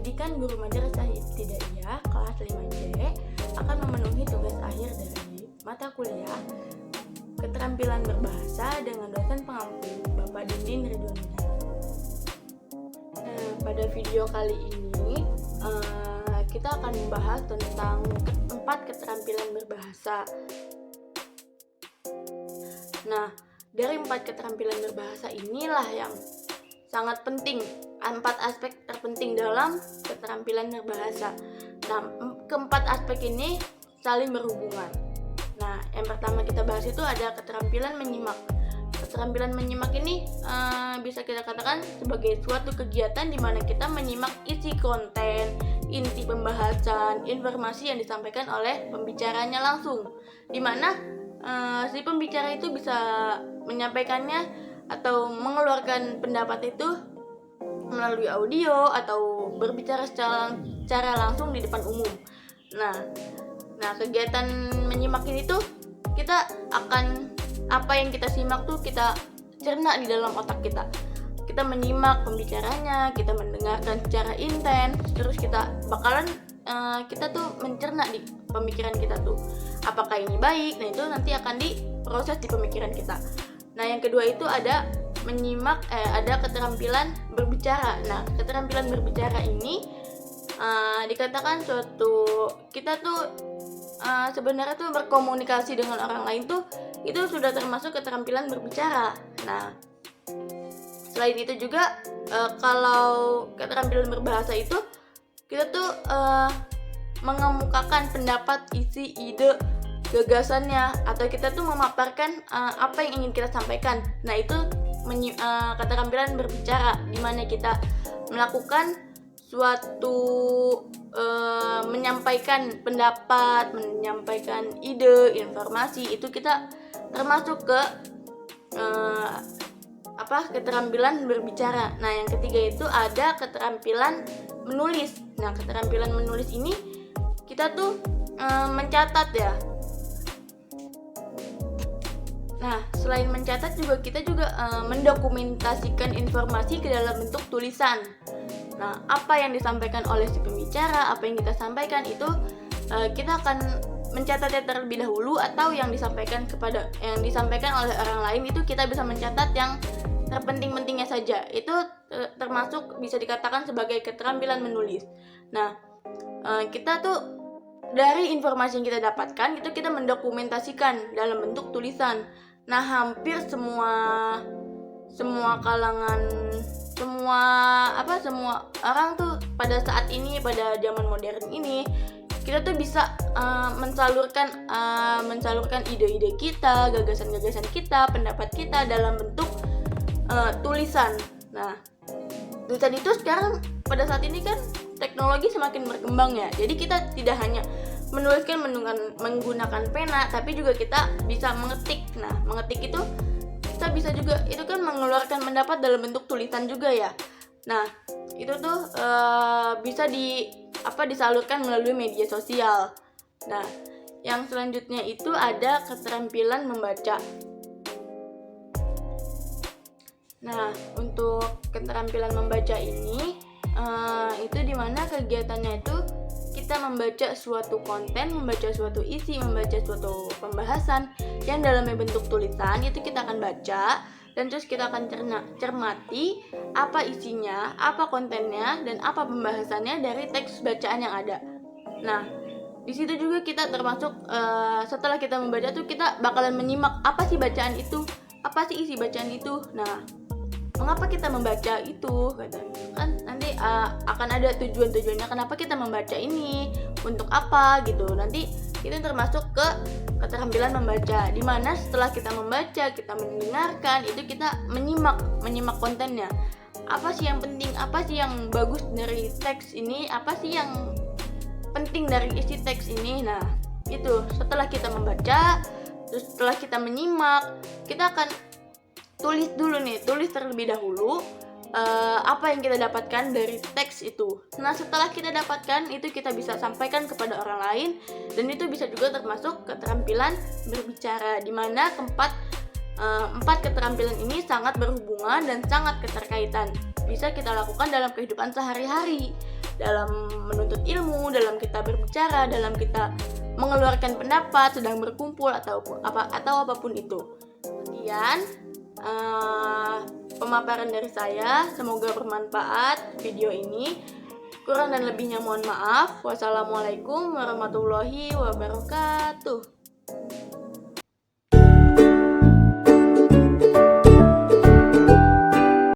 Pendidikan Guru Madrasah Ibtidaiyah kelas 5C akan memenuhi tugas akhir dari mata kuliah Keterampilan Berbahasa dengan dosen pengampu Bapak Dindin Ridwansyah. Pada video kali ini kita akan membahas tentang 4 keterampilan berbahasa. Nah, dari 4 keterampilan berbahasa inilah yang sangat penting, 4 aspek terpenting dalam keterampilan berbahasa. Nah, keempat aspek ini saling berhubungan. Nah, yang pertama kita bahas itu ada keterampilan menyimak. Keterampilan menyimak ini bisa kita katakan sebagai suatu kegiatan di mana kita menyimak isi konten, inti pembahasan, informasi yang disampaikan oleh pembicaranya langsung. Di mana si pembicara itu bisa menyampaikannya atau mengeluarkan pendapat itu melalui audio atau berbicara secara langsung di depan umum. Nah, kegiatan menyimak ini tuh kita akan apa yang kita simak tuh kita cerna di dalam otak kita. Kita menyimak pembicaranya, kita mendengarkan secara intens, terus kita bakalan kita tuh mencerna di pemikiran kita tuh. Apakah ini baik? Nah, itu nanti akan diproses di pemikiran kita. Nah, yang kedua itu ada menyimak, ada keterampilan berbicara. Nah, keterampilan berbicara ini dikatakan suatu kita tuh sebenarnya tuh berkomunikasi dengan orang lain tuh itu sudah termasuk keterampilan berbicara. Nah, selain itu juga kalau keterampilan berbahasa itu kita tuh mengemukakan pendapat, isi, ide, gagasannya, atau kita tuh memaparkan apa yang ingin kita sampaikan. Nah, itu keterampilan berbicara, di mana kita melakukan suatu menyampaikan pendapat, menyampaikan ide, informasi, itu kita termasuk ke keterampilan berbicara. Nah, yang ketiga itu ada keterampilan menulis. Nah, keterampilan menulis ini kita tuh mencatat ya. Nah, selain mencatat juga kita juga mendokumentasikan informasi ke dalam bentuk tulisan. Nah, apa yang disampaikan oleh si pembicara, apa yang kita sampaikan itu kita akan mencatatnya terlebih dahulu, atau yang disampaikan oleh orang lain itu kita bisa mencatat yang terpenting-pentingnya saja. Itu termasuk bisa dikatakan sebagai keterampilan menulis. Nah, kita tuh dari informasi yang kita dapatkan itu kita mendokumentasikan dalam bentuk tulisan. Nah, hampir semua kalangan, semua orang tuh pada saat ini, pada zaman modern ini, kita tuh bisa mensalurkan ide-ide kita, gagasan-gagasan kita, pendapat kita dalam bentuk tulisan. Nah, tulisan itu sekarang pada saat ini kan teknologi semakin berkembang ya. Jadi kita tidak hanya menuliskan menggunakan pena, tapi juga kita bisa mengetik. Nah, mengetik itu kita bisa juga, itu kan mengeluarkan pendapat dalam bentuk tulisan juga ya. Nah, itu tuh bisa disalurkan melalui media sosial. Nah, yang selanjutnya itu ada keterampilan membaca. Nah, untuk keterampilan membaca ini itu dimana kegiatannya itu kita membaca suatu konten, membaca suatu isi, membaca suatu pembahasan yang dalamnya bentuk tulisan, itu kita akan baca dan terus kita akan cermati apa isinya, apa kontennya, dan apa pembahasannya dari teks bacaan yang ada. Nah, di situ juga kita termasuk setelah kita membaca tuh kita bakalan menyimak apa sih bacaan itu, apa sih isi bacaan itu. Nah, mengapa kita membaca itu? Kan nanti akan ada tujuannya kenapa kita membaca ini, untuk apa gitu. Nanti itu termasuk ke keterampilan membaca, di mana setelah kita membaca, kita mendengarkan, itu kita menyimak kontennya. Apa sih yang penting, apa sih yang bagus dari teks ini, apa sih yang penting dari isi teks ini. Nah, itu setelah kita membaca, terus setelah kita menyimak, kita akan tulis terlebih dahulu apa yang kita dapatkan dari teks itu. Nah, setelah kita dapatkan itu kita bisa sampaikan kepada orang lain, dan itu bisa juga termasuk keterampilan berbicara, di mana empat keterampilan ini sangat berhubungan dan sangat keterkaitan. bisa kita lakukan dalam kehidupan sehari-hari, dalam menuntut ilmu, dalam kita berbicara, dalam kita mengeluarkan pendapat, sedang berkumpul atau apapun itu. Sekian pemaparan dari saya, semoga bermanfaat video ini. Kurang dan lebihnya mohon maaf. Wassalamualaikum warahmatullahi wabarakatuh.